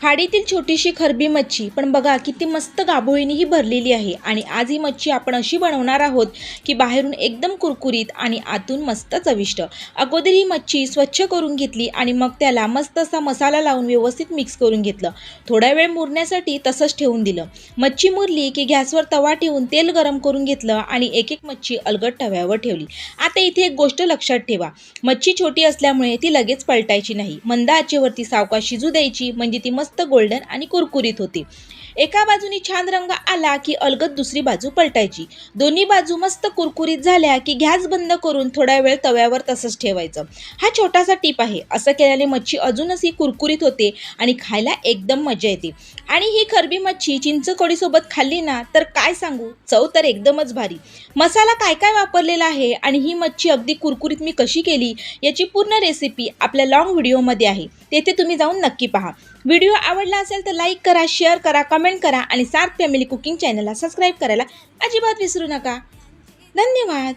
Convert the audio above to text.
खाडीतील छोटीशी खरबी मच्छी पण बघा किती मस्त गाभोळीने ही भरलेली आहे। आणि आज ही मच्छी आपण अशी बनवणार आहोत की बाहेरून एकदम कुरकुरीत आणि आतून मस्त चविष्ट। अगोदर ही मच्छी स्वच्छ करून घेतली आणि मग त्याला मस्त असा मसाला लावून व्यवस्थित मिक्स करून घेतलं। थोडा वेळ मुरण्यासाठी तसंच ठेवून दिलं। मच्छी मुरली की गॅसवर तवा ठेवून तेल गरम करून घेतलं आणि एक एक मच्छी अलगद तव्यावर ठेवली। आता इथे एक गोष्ट लक्षात ठेवा, मच्छी छोटी असल्यामुळे ती लगेच पलटायची नाही, मंद आचेवरती सावकाश शिजू द्यायची, म्हणजे ती मस्त गोल्डन आणि कुरकुरीत होते। एका बाजूनी छान रंग आला की अलगद दुसरी बाजू पलटायची। दोन्ही बाजू मस्त कुरकुरीत झाल्या की गॅस बंद करून थोडा वेळ तव्यावर तसंच ठेवायचं। हा छोटासा टिप आहे, असं केल्याने मच्छी अजूनही कुरकुरीत होते आणि खायला एकदम मजा येते। आणि ही खरबी मच्छी चिंचकोडी सोबत खाल्ली ना तर काय सांगू, चव तर एकदमच भारी। मसाला काय काय वापरलेला आहे आणि ही मच्छी अगदी कुरकुरीत मी कशी केली याची पूर्ण रेसिपी आपल्या लॉंग व्हिडिओमध्ये आहे, तेथे तुम्ही जाऊन नक्की पहा। व्हिडिओ आवडला असेल तर लाईक करा, शेअर करा, कमेंट करा आणि सार्थ फॅमिली कुकिंग चॅनलला सबस्क्राईब करायला अजिबात विसरू नका। धन्यवाद।